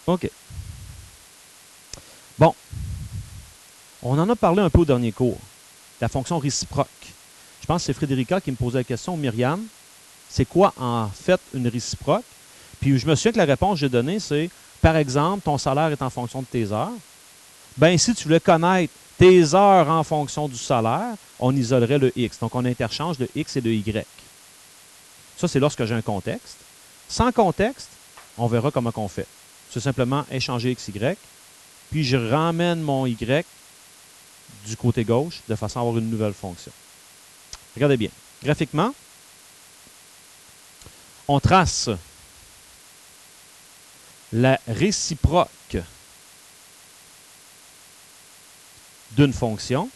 OK. Bon. On en a parlé un peu au dernier cours. La fonction réciproque. Je pense que c'est Frédérica qui me posait la question, Myriam. C'est quoi en fait une réciproque? Puis je me souviens que la réponse que j'ai donnée, c'est, par exemple, ton salaire est en fonction de tes heures. Bien, si tu voulais connaître tes heures en fonction du salaire, on isolerait le X. Donc, on interchange le X et le Y. Ça, c'est lorsque j'ai un contexte. Sans contexte, on verra comment on fait. C'est simplement échanger X, Y, puis je ramène mon Y du côté gauche de façon à avoir une nouvelle fonction. Regardez bien. Graphiquement, on trace la réciproque d'une fonction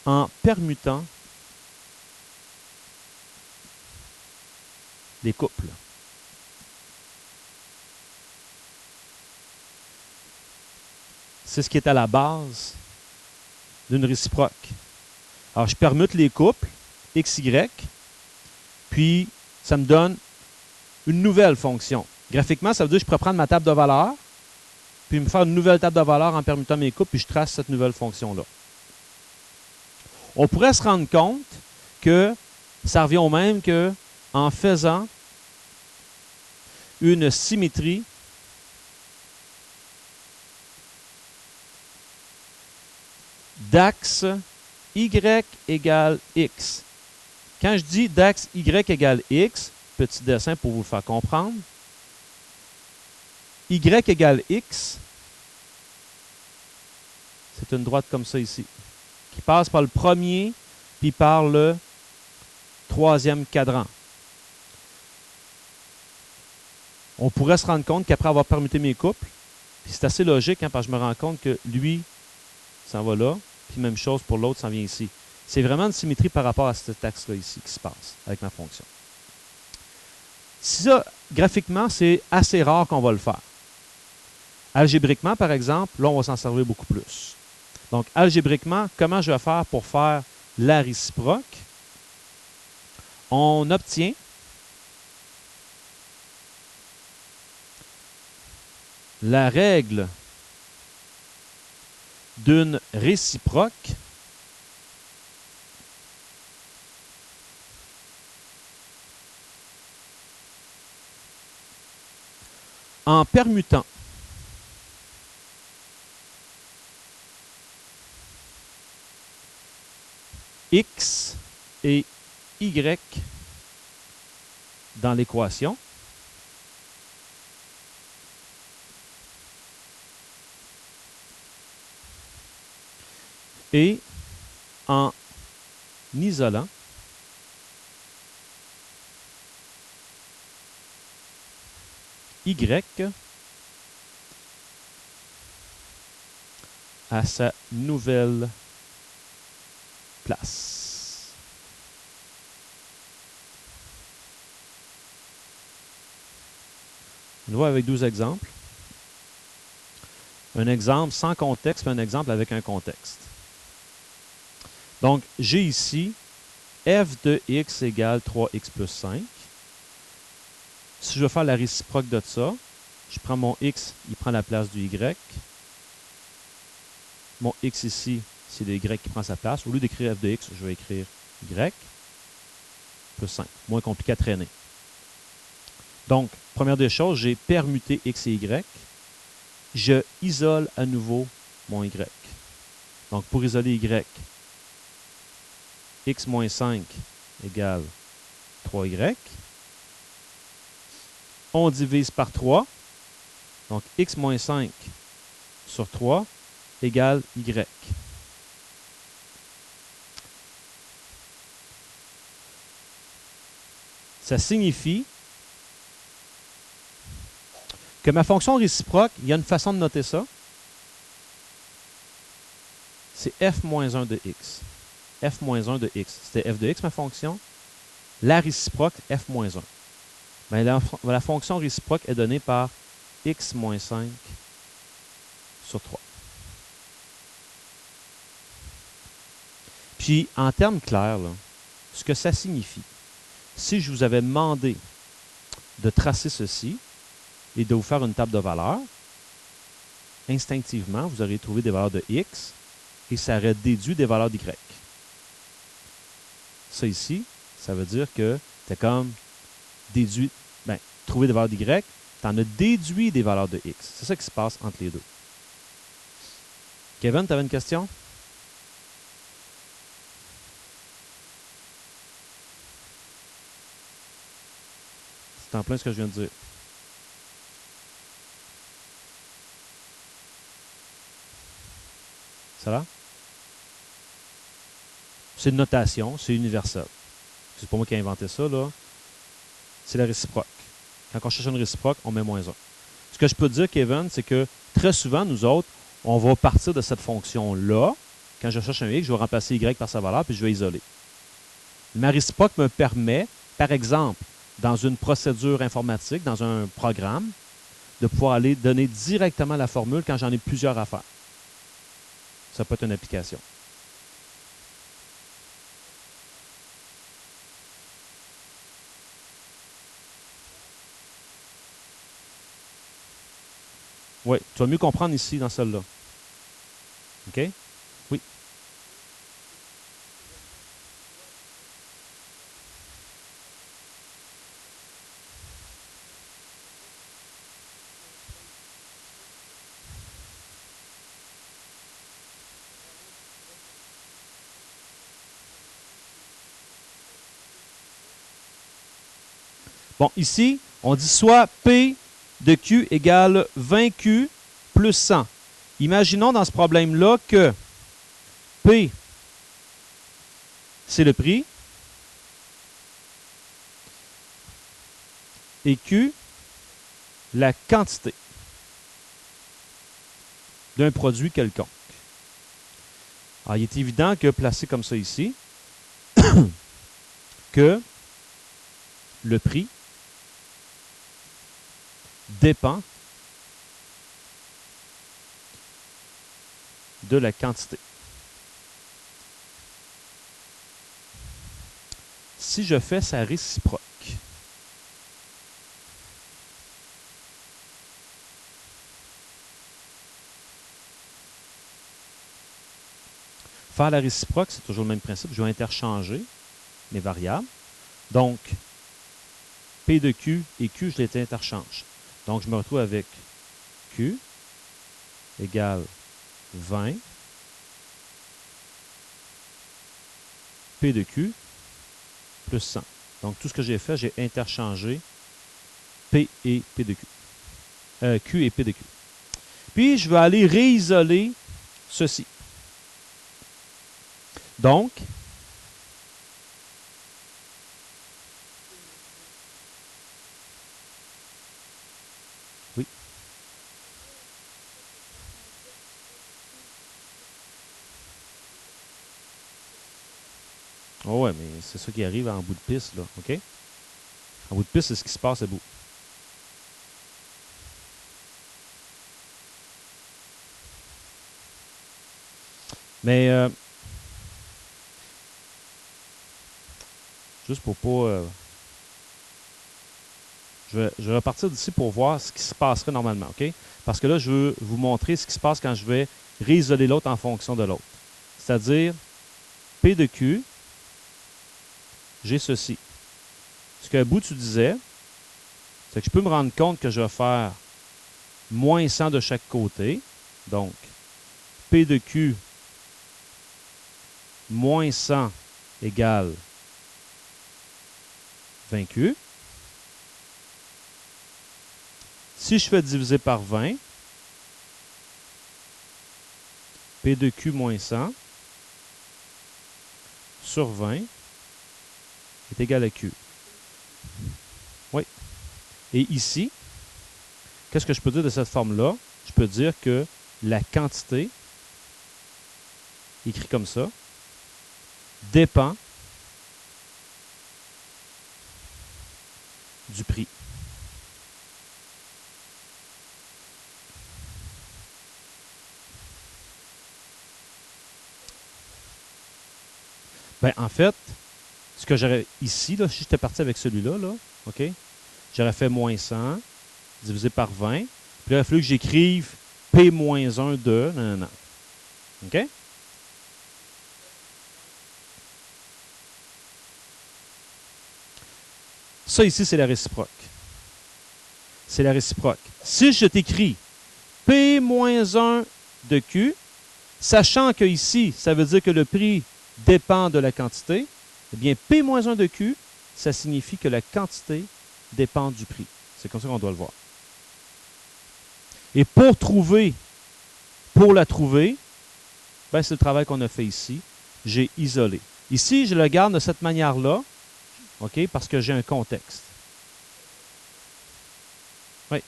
en permutant les couples. C'est ce qui est à la base d'une réciproque. Alors, je permute les couples, x, y, puis ça me donne une nouvelle fonction. Graphiquement, ça veut dire que je pourrais prendre ma table de valeurs, puis me faire une nouvelle table de valeurs en permutant mes couples, puis je trace cette nouvelle fonction-là. On pourrait se rendre compte que ça revient au même qu'en faisant une symétrie d'axe y égale x. Quand je dis d'axe y égale x, petit dessin pour vous le faire comprendre, y égale x, c'est une droite comme ça ici, qui passe par le premier puis par le troisième cadran. On pourrait se rendre compte qu'après avoir permuté mes couples, puis c'est assez logique, hein, parce que je me rends compte que lui s'en va là, puis même chose pour l'autre, s'en vient ici. C'est vraiment une symétrie par rapport à cet axe-là ici qui se passe avec ma fonction. Ça, graphiquement, c'est assez rare qu'on va le faire. Algébriquement, par exemple, là, on va s'en servir beaucoup plus. Donc, algébriquement, comment je vais faire pour faire la réciproque? On obtient la règle d'une réciproque en permutant x et y dans l'équation. Et en isolant y à sa nouvelle place. On voit avec 12 exemples. Un exemple sans contexte, puis un exemple avec un contexte. Donc, j'ai ici f de x égale 3x plus 5. Si je veux faire la réciproque de ça, je prends mon x, il prend la place du y. Mon x ici, c'est le y qui prend sa place. Au lieu d'écrire f de x, je vais écrire y plus 5. Moins compliqué à traîner. Donc, première des choses, j'ai permuté x et y. Je isole à nouveau mon y. Donc, pour isoler y, x moins 5 égale 3y. On divise par 3. Donc, x moins 5 sur 3 égale y. Ça signifie que ma fonction réciproque, il y a une façon de noter ça. C'est f moins 1 de x. F moins 1 de x. C'était f de x, ma fonction. La réciproque, f moins 1. Bien, la fonction réciproque est donnée par x moins 5 sur 3. Puis, en termes clairs, là, ce que ça signifie, si je vous avais demandé de tracer ceci et de vous faire une table de valeurs, instinctivement, vous auriez trouvé des valeurs de x et ça aurait déduit des valeurs d'y. Ça ici, ça veut dire que tu as comme déduit, trouvé des valeurs d'y, tu en as déduit des valeurs de x. C'est ça qui se passe entre les deux. Kevin, tu avais une question? C'est en plein ce que je viens de dire. Ça va? C'est une notation, c'est universel. C'est pas moi qui ai inventé ça, là. C'est la réciproque. Quand on cherche une réciproque, on met -1. Ce que je peux te dire, Kevin, c'est que très souvent, nous autres, on va partir de cette fonction-là. Quand je cherche un x, je vais remplacer y par sa valeur, puis je vais isoler. Ma réciproque me permet, par exemple, dans une procédure informatique, dans un programme, de pouvoir aller donner directement la formule quand j'en ai plusieurs à faire. Ça peut être une application. Oui, tu vas mieux comprendre ici, dans celle-là. OK? Oui. Bon, ici, on dit soit P de Q égale 20Q plus 100. Imaginons dans ce problème-là que P, c'est le prix, et Q, la quantité d'un produit quelconque. Alors, il est évident que, placé comme ça ici, que le prix dépend de la quantité. Si je fais sa réciproque, faire la réciproque, c'est toujours le même principe. Je vais interchanger mes variables. Donc, P de Q et Q, je les interchange. Donc, je me retrouve avec Q égale 20 P de Q plus 100. Donc, tout ce que j'ai fait, j'ai interchangé P et P de Q. Q et P de Q. Puis, je vais aller réisoler ceci. Donc, oui. Oh ouais, mais c'est ça qui arrive en bout de piste, là. OK? En bout de piste, c'est ce qui se passe à bout. Mais, juste pour pas... je vais repartir d'ici pour voir ce qui se passerait normalement, OK? Parce que là, je veux vous montrer ce qui se passe quand je vais réisoler l'autre en fonction de l'autre. C'est-à-dire, P de Q, j'ai ceci. Ce qu'à bout tu disais, c'est que je peux me rendre compte que je vais faire moins 100 de chaque côté. Donc, P de Q moins 100 égale 20Q. Si je fais diviser par 20, P de Q moins 100 sur 20 est égal à Q. Oui. Et ici, qu'est-ce que je peux dire de cette forme-là? Je peux dire que la quantité, écrit comme ça, dépend du prix. Ben, en fait, ce que j'aurais ici, là, si j'étais parti avec celui-là, là, OK, j'aurais fait moins 100 divisé par 20. Puis là, il a fallu que j'écrive P-1 de... Non, non, non. OK? Ça ici, c'est la réciproque. C'est la réciproque. Si je t'écris P-1 de Q, sachant que ici, ça veut dire que le prix dépend de la quantité, eh bien, P-1 de Q, ça signifie que la quantité dépend du prix. C'est comme ça qu'on doit le voir. Et pour la trouver, ben, c'est le travail qu'on a fait ici. J'ai isolé. Ici, je le garde de cette manière-là, OK, parce que j'ai un contexte. Oui.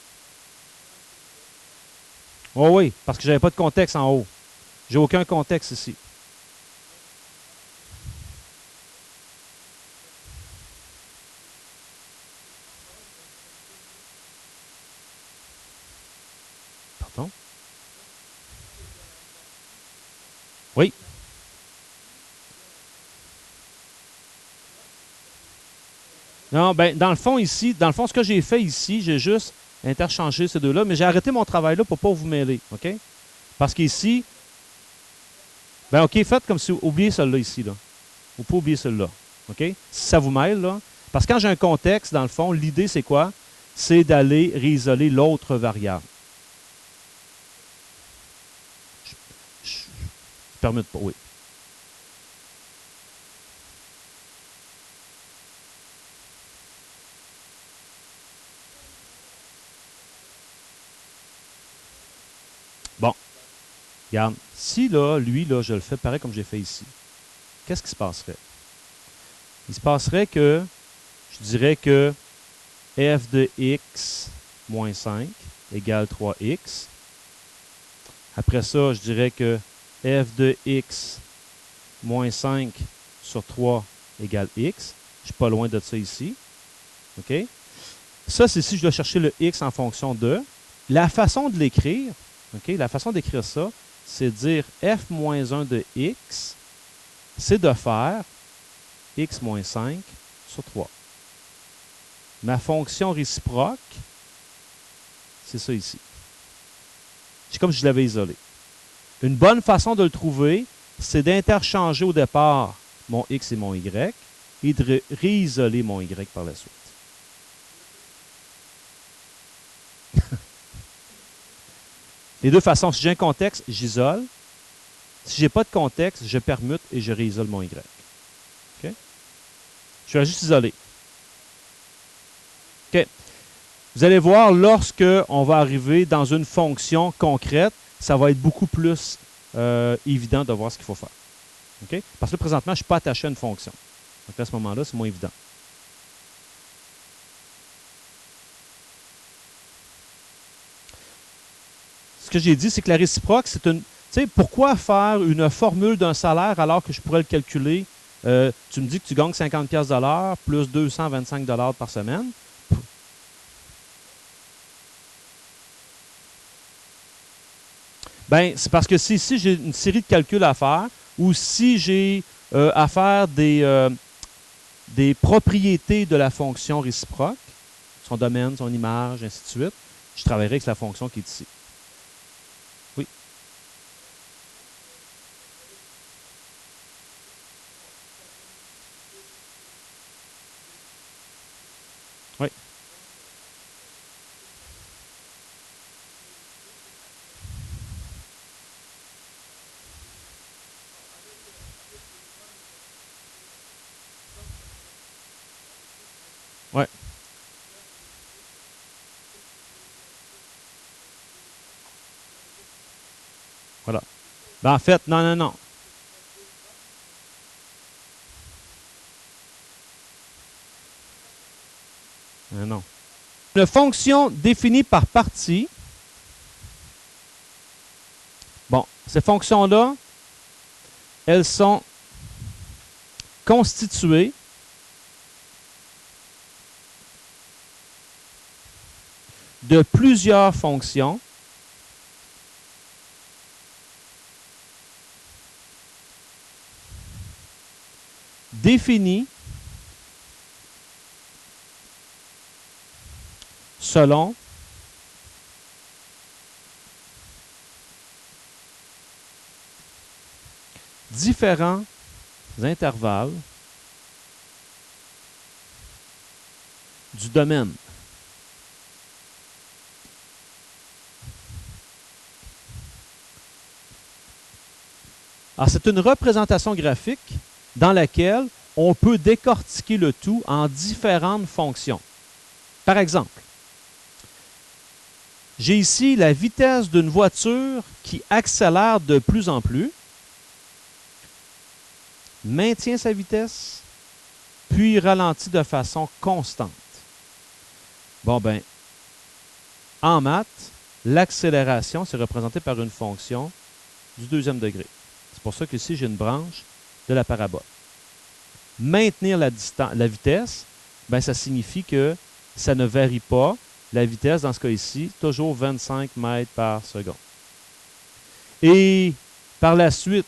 Oh oui, parce que je n'avais pas de contexte en haut. J'ai aucun contexte ici. Pardon? Oui. Non, ben, dans le fond, ici, dans le fond, ce que j'ai fait ici, j'ai juste interchangé ces deux-là, mais j'ai arrêté mon travail là pour ne pas vous mêler, OK? Parce qu'ici, ben, OK, faites comme si vous oubliez celui-là ici, là. Vous pouvez oublier celui-là, OK? Si ça vous mêle, là. Parce que quand j'ai un contexte, dans le fond, l'idée, c'est quoi? C'est d'aller réisoler l'autre variable. Je ne permets pas, oui. Bon, regarde, si là, lui, là, je le fais pareil comme j'ai fait ici, qu'est-ce qui se passerait? Il se passerait que, je dirais que f de x moins 5 égale 3x. Après ça, je dirais que f de x moins 5 sur 3 égale x. Je ne suis pas loin de ça ici. OK? Ça, c'est si je dois chercher le x en fonction de. La façon de l'écrire, OK? La façon d'écrire ça, c'est de dire f moins 1 de x, c'est de faire x moins 5 sur 3. Ma fonction réciproque, c'est ça ici. C'est comme si je l'avais isolé. Une bonne façon de le trouver, c'est d'interchanger au départ mon x et mon y et de réisoler mon y par la suite. Les deux façons, si j'ai un contexte, j'isole. Si je n'ai pas de contexte, je permute et je réisole mon y. Okay? Je vais juste isoler. OK. Vous allez voir, lorsque on va arriver dans une fonction concrète, ça va être beaucoup plus évident de voir ce qu'il faut faire. Okay? Parce que là, présentement, je ne suis pas attaché à une fonction. Donc à ce moment-là, c'est moins évident. Ce que j'ai dit, c'est que la réciproque, c'est une... Tu sais, pourquoi faire une formule d'un salaire alors que je pourrais le calculer? Tu me dis que tu gagnes 50$ de l'heure plus 225$ par semaine. Ben, c'est parce que si j'ai une série de calculs à faire ou si j'ai à faire des propriétés de la fonction réciproque, son domaine, son image, ainsi de suite, je travaillerai avec la fonction qui est ici. Oui. Oui. Oui. Voilà. Ben, en fait, non, non, non. Non. Une fonction définie par partie. Bon, ces fonctions-là, elles sont constituées de plusieurs fonctions définie selon différents intervalles du domaine. Alors, c'est une représentation graphique dans laquelle on peut décortiquer le tout en différentes fonctions. Par exemple, j'ai ici la vitesse d'une voiture qui accélère de plus en plus, maintient sa vitesse, puis ralentit de façon constante. Bon, ben, en maths, l'accélération, c'est représenté par une fonction du deuxième degré. C'est pour ça qu'ici, j'ai une branche de la parabole. Maintenir la vitesse, ben, ça signifie que ça ne varie pas. La vitesse, dans ce cas ici, toujours 25 mètres par seconde. Et par la suite,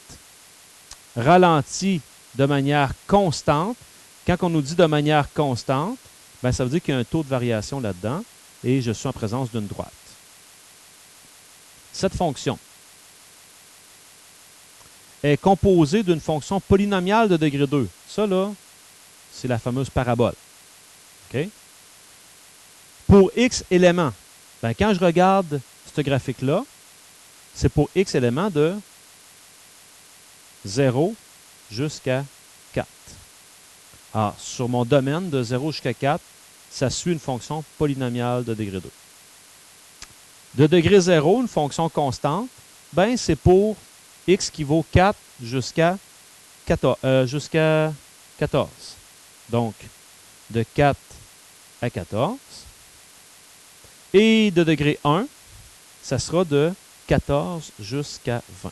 ralenti de manière constante. Quand on nous dit de manière constante, ben, ça veut dire qu'il y a un taux de variation là-dedans et je suis en présence d'une droite. Cette fonction est composée d'une fonction polynomiale de degré 2. Ça, là, c'est la fameuse parabole. Okay? Pour x éléments, ben, quand je regarde ce graphique-là, c'est pour x éléments de 0 jusqu'à 4. Alors, sur mon domaine de 0 jusqu'à 4, ça suit une fonction polynomiale de degré 2. De degré 0, une fonction constante, ben, c'est pour x qui vaut 4 jusqu'à 14. Donc, de 4 à 14. Et de degré 1, ça sera de 14 jusqu'à 20.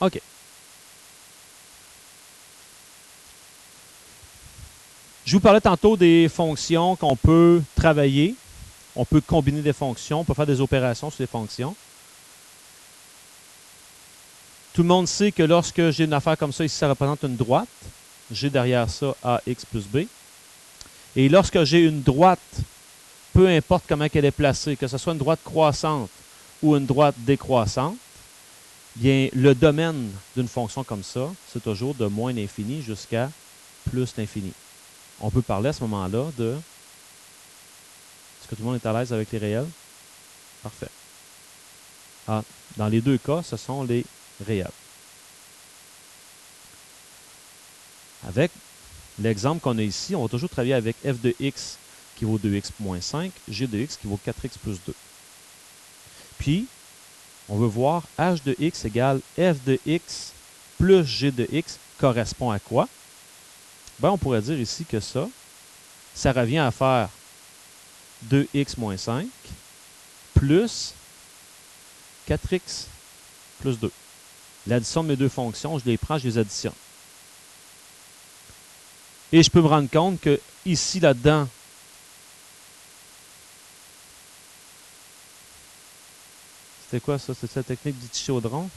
OK. Je vous parlais tantôt des fonctions qu'on peut travailler. On peut combiner des fonctions, on peut faire des opérations sur les fonctions. Tout le monde sait que lorsque j'ai une affaire comme ça, ici, ça représente une droite. J'ai derrière ça AX plus B. Et lorsque j'ai une droite, peu importe comment elle est placée, que ce soit une droite croissante ou une droite décroissante, bien, le domaine d'une fonction comme ça, c'est toujours de moins l'infini jusqu'à plus l'infini. On peut parler à ce moment-là de... Est-ce que tout le monde est à l'aise avec les réels? Parfait. Ah, dans les deux cas, ce sont les réels. Avec l'exemple qu'on a ici, on va toujours travailler avec f de x qui vaut 2x moins 5, g de x qui vaut 4x plus 2. Puis, on veut voir h de x égale f de x plus g de x correspond à quoi? Ben, on pourrait dire ici que ça revient à faire 2x moins 5 plus 4x plus 2. L'addition de mes deux fonctions, je les prends, je les additionne. Et je peux me rendre compte que ici, là-dedans, c'était quoi ça? C'était la technique du petit chaudron?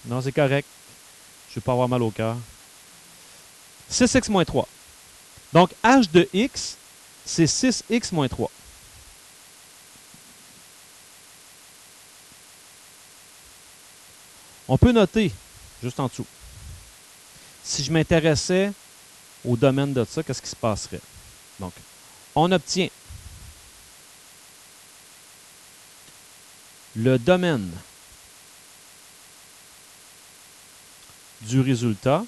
Non, c'est correct. Je ne vais pas avoir mal au cœur. 6x moins 3. Donc, h de x, c'est 6x moins 3. On peut noter, juste en dessous, si je m'intéressais au domaine de ça, qu'est-ce qui se passerait? Donc, on obtient le domaine du résultat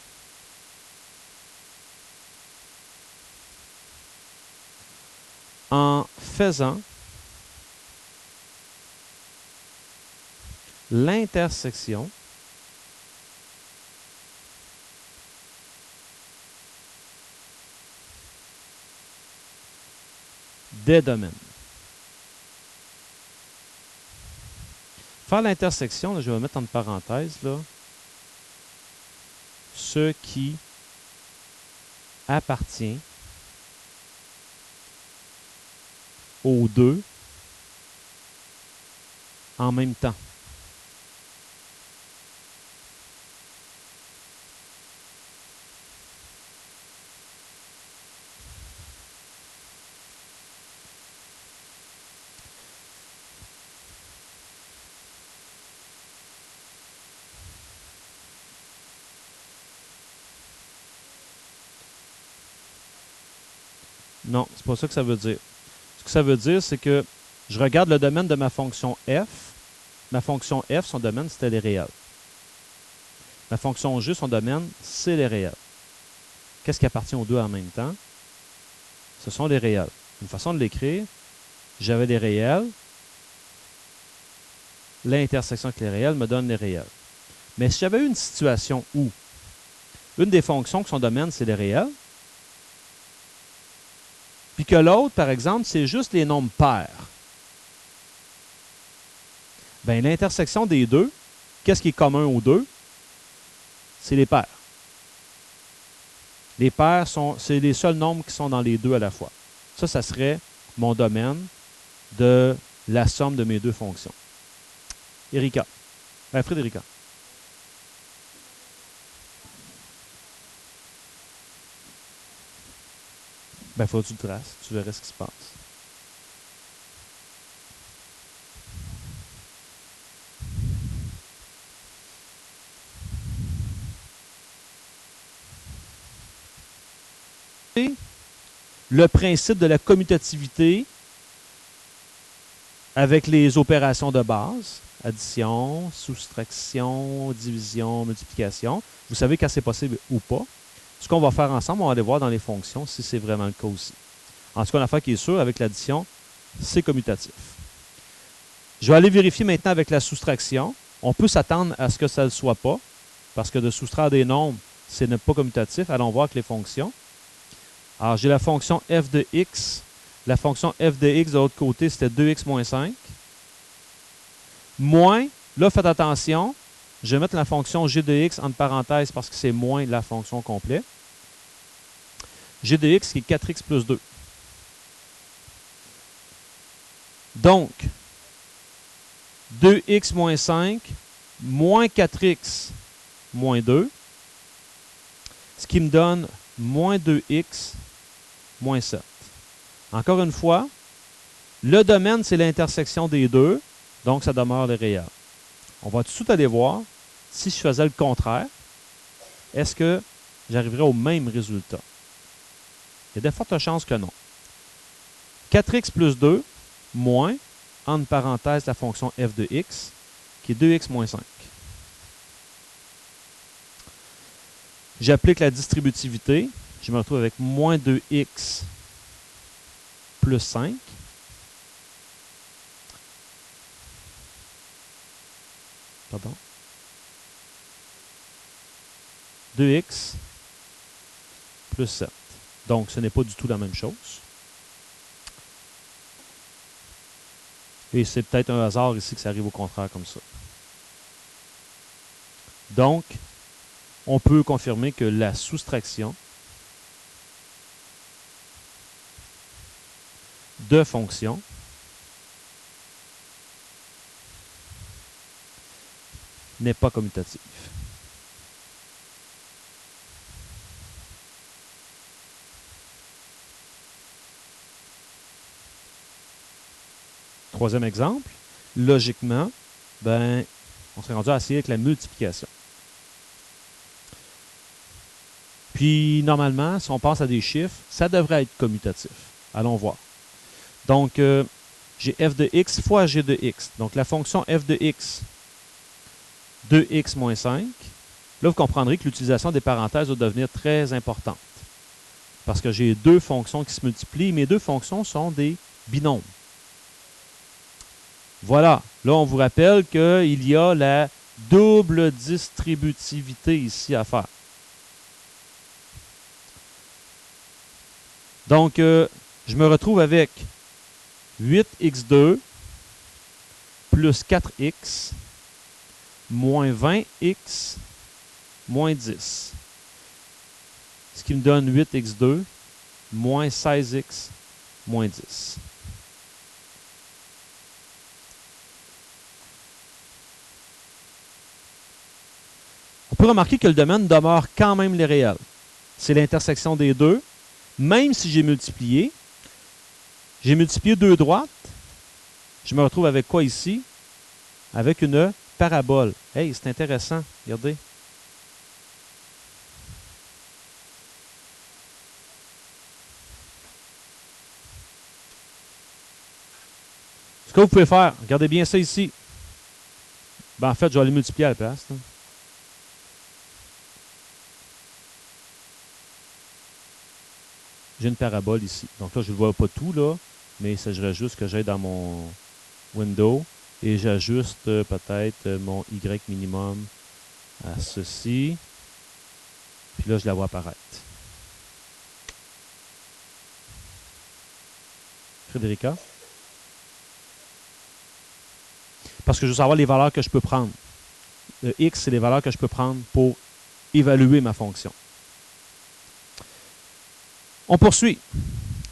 en faisant l'intersection des domaines. Faire l'intersection, je vais mettre entre parenthèses, là, ce qui appartient aux deux en même temps. Non, c'est pas ça que ça veut dire. Ce que ça veut dire, c'est que je regarde le domaine de ma fonction f. Ma fonction f, son domaine, c'était les réels. Ma fonction g, son domaine, c'est les réels. Qu'est-ce qui appartient aux deux en même temps? Ce sont les réels. Une façon de l'écrire, j'avais les réels. L'intersection avec les réels me donne les réels. Mais si j'avais une situation où une des fonctions que son domaine, c'est les réels, puis que l'autre, par exemple, c'est juste les nombres pairs, bien, l'intersection des deux, qu'est-ce qui est commun aux deux? C'est les paires. Les paires, c'est les seuls nombres qui sont dans les deux à la fois. Ça serait mon domaine de la somme de mes deux fonctions. Erika. Frédérica. Ben, faut que tu le traces. Tu verrais ce qui se passe. Le principe de la commutativité avec les opérations de base, addition, soustraction, division, multiplication. Vous savez quand c'est possible ou pas. Ce qu'on va faire ensemble, on va aller voir dans les fonctions si c'est vraiment le cas aussi. En tout cas, l'affaire qui est sûre, avec l'addition, c'est commutatif. Je vais aller vérifier maintenant avec la soustraction. On peut s'attendre à ce que ça ne le soit pas, parce que de soustraire des nombres, c'est ne pas commutatif. Allons voir avec les fonctions. Alors, j'ai la fonction f de x. La fonction f de x, de l'autre côté, c'était 2x moins 5. Moins, là, faites attention, je vais mettre la fonction g de x entre parenthèses parce que c'est moins la fonction complète. G de x qui est 4x plus 2. Donc, 2x moins 5 moins 4x moins 2, ce qui me donne moins 2x moins 7. Encore une fois, le domaine, c'est l'intersection des deux, donc ça demeure le réel. On va tout de suite aller voir si je faisais le contraire, est-ce que j'arriverais au même résultat? Il y a de fortes chances que non. 4x plus 2 moins, entre parenthèses, la fonction f de x, qui est 2x moins 5. J'applique la distributivité. Je me retrouve avec moins 2x plus 5. Pardon. 2x plus 7. Donc, ce n'est pas du tout la même chose. Et c'est peut-être un hasard ici que ça arrive au contraire comme ça. Donc, on peut confirmer que la soustraction de fonctions n'est pas commutative. Troisième exemple, logiquement, ben, on serait rendu à essayer avec la multiplication. Puis, normalement, si on passe à des chiffres, ça devrait être commutatif. Allons voir. Donc, j'ai f de x fois g de x. Donc, la fonction f de x, 2x moins 5. Là, vous comprendrez que l'utilisation des parenthèses va devenir très importante. Parce que j'ai deux fonctions qui se multiplient. Mes deux fonctions sont des binômes. Voilà. Là, on vous rappelle qu'il y a la double distributivité ici à faire. Donc, je me retrouve avec 8x2 plus 4x moins 20x moins 10. Ce qui me donne 8x2 moins 16x moins 10. on peut remarquer que le domaine demeure quand même les réels. C'est l'intersection des deux. Même si j'ai multiplié deux droites, je me retrouve avec quoi ici? Avec une parabole. Hey, c'est intéressant. Regardez. Ce que vous pouvez faire, regardez bien ça ici. Ben, en fait, je vais aller multiplier à la place. Là. J'ai une parabole ici. Donc là, je ne vois pas tout, là, mais il s'agirait juste que j'aille dans mon window et j'ajuste peut-être mon Y minimum à ceci. Puis là, je la vois apparaître. Frédérica? Parce que je veux savoir les valeurs que je peux prendre. Le X, c'est les valeurs que je peux prendre pour évaluer ma fonction. On poursuit.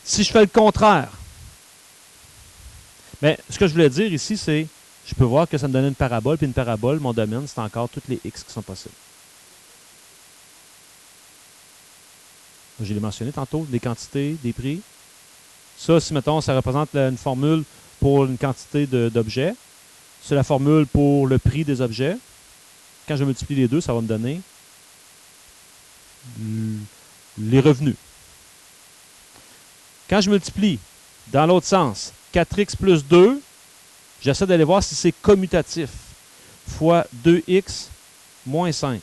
Si je fais le contraire, mais ce que je voulais dire ici, c'est je peux voir que ça me donne une parabole, puis une parabole, mon domaine, c'est encore toutes les X qui sont possibles. Je l'ai mentionné tantôt, des quantités, des prix. Ça, si mettons, ça représente une formule pour une quantité d'objets. C'est la formule pour le prix des objets. Quand je multiplie les deux, ça va me donner les revenus. Quand je multiplie dans l'autre sens, 4x plus 2, j'essaie d'aller voir si c'est commutatif. Fois 2x moins 5.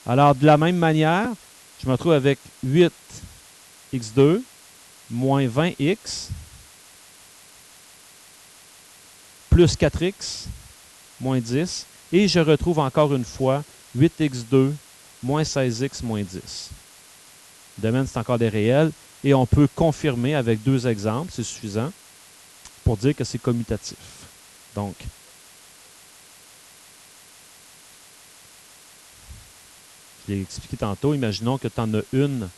Alors, de la même manière, je me retrouve avec 8x2 moins 20x plus 4x moins 10. Et je retrouve encore une fois 8x2 moins 16x moins 10. Le domaine, c'est encore des réels. Et on peut confirmer avec deux exemples, c'est suffisant, pour dire que c'est commutatif. Donc, je l'ai expliqué tantôt, imaginons que tu en as une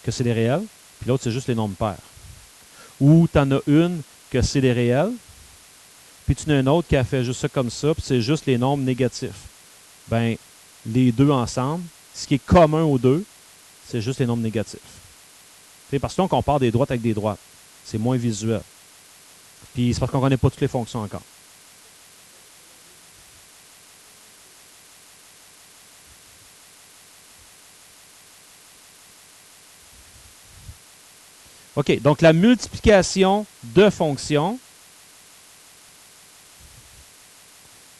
que c'est les réels, puis l'autre, c'est juste les nombres pairs. Ou tu en as une que c'est les réels, puis tu en as une autre qui a fait juste ça comme ça, puis c'est juste les nombres négatifs. Ben, les deux ensemble, ce qui est commun aux deux, c'est juste les nombres négatifs. Parce qu'on compare des droites avec des droites. C'est moins visuel. Puis c'est parce qu'on ne connaît pas toutes les fonctions encore. OK, donc la multiplication de fonctions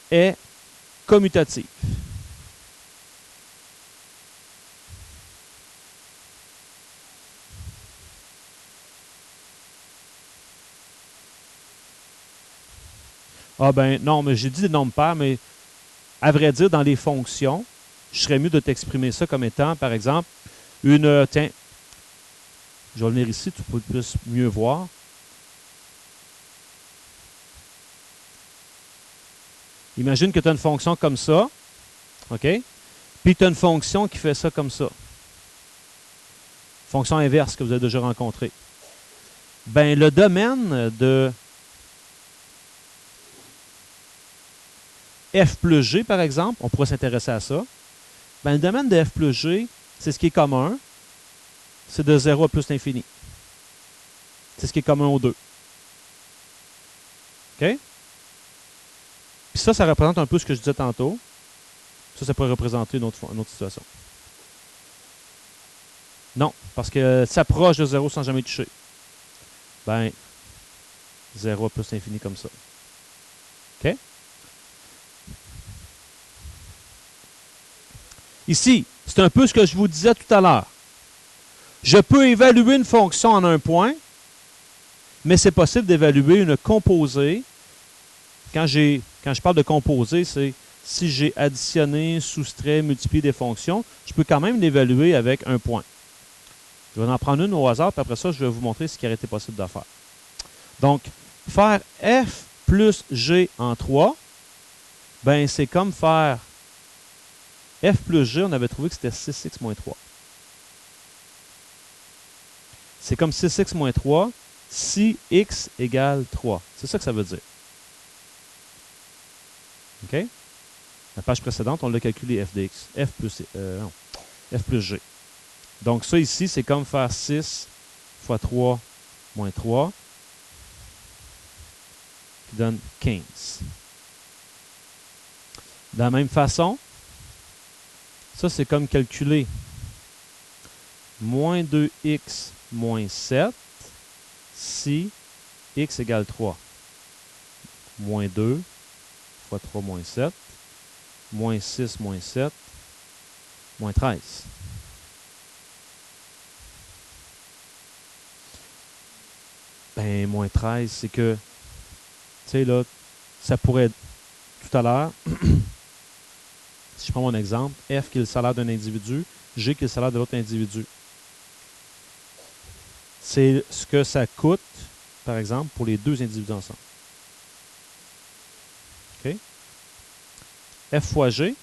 est commutative. Ah ben non, mais j'ai dit des nombres pairs, mais à vrai dire, dans les fonctions, je serais mieux de t'exprimer ça comme étant, par exemple, une... Tiens, je vais venir ici, tu peux plus mieux voir. Imagine que tu as une fonction comme ça, OK? Puis tu as une fonction qui fait ça comme ça. Fonction inverse que vous avez déjà rencontrée. Ben, le domaine de f plus g, par exemple, on pourrait s'intéresser à ça. Ben, le domaine de f plus g, c'est ce qui est commun. C'est de 0 à plus l'infini. C'est ce qui est commun aux deux. OK? Puis ça représente un peu ce que je disais tantôt. Ça pourrait représenter une autre situation. Non, parce que ça s'approche de 0 sans jamais toucher. Ben, 0 à plus l'infini comme ça. OK? Ici, c'est un peu ce que je vous disais tout à l'heure. Je peux évaluer une fonction en un point, mais c'est possible d'évaluer une composée. Quand je parle de composée, c'est si j'ai additionné, soustrait, multiplié des fonctions, je peux quand même l'évaluer avec un point. Je vais en prendre une au hasard, puis après ça, je vais vous montrer ce qui aurait été possible de faire. Donc, faire f plus g en 3, ben c'est comme faire f plus g, on avait trouvé que c'était 6x moins 3. C'est comme 6x moins 3 si x égale 3. C'est ça que ça veut dire. OK? La page précédente, on l'a calculé f de x. Non, f plus g. Donc, ça ici, c'est comme faire 6 fois 3 moins 3, qui donne 15. De la même façon, ça, c'est comme calculer moins 2x moins 7 si x égale 3. Moins 2 fois 3 moins 7, moins 6 moins 7, moins 13. Ben, moins 13, c'est que, tu sais, là, ça pourrait être tout à l'heure, si je prends mon exemple, F qui est le salaire d'un individu, G qui est le salaire de l'autre individu. C'est ce que ça coûte, par exemple, pour les deux individus ensemble. OK? F fois G,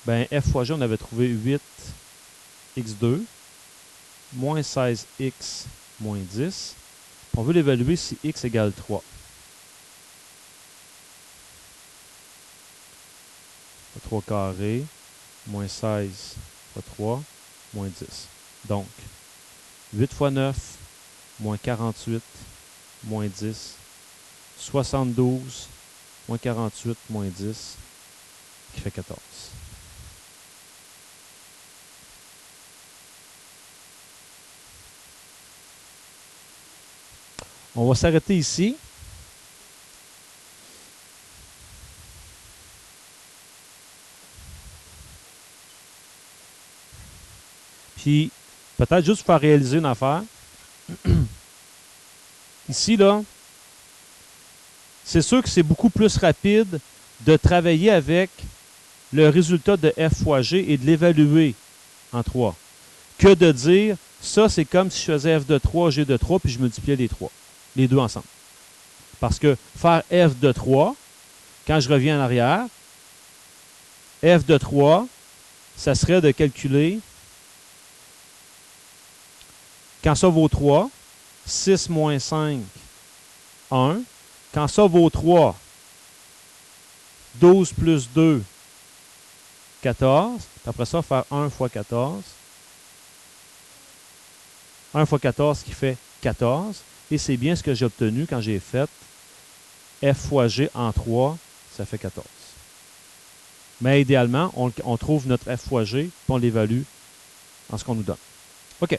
ben F fois G, on avait trouvé 8x2 moins 16x moins 10. On veut l'évaluer si x égale 3. 3 carré, moins 16 fois 3, moins 10. Donc, 8 fois 9, moins 48, moins 10, 72, moins 48, moins 10, qui fait 14. On va s'arrêter ici. Puis, peut-être juste pour faire réaliser une affaire. Ici, là, c'est sûr que c'est beaucoup plus rapide de travailler avec le résultat de f fois g et de l'évaluer en 3 que de dire, ça, c'est comme si je faisais f de 3, g de 3, puis je multipliais les deux ensemble. Parce que faire f de 3, quand je reviens en arrière, f de 3, ça serait de calculer, quand ça vaut 3, 6 moins 5, 1. Quand ça vaut 3, 12 plus 2, 14. Après ça, faire 1 fois 14. 1 fois 14 qui fait 14. Et c'est bien ce que j'ai obtenu quand j'ai fait f fois g en 3, ça fait 14. Mais idéalement, on trouve notre f fois g, puis on l'évalue en ce qu'on nous donne. OK.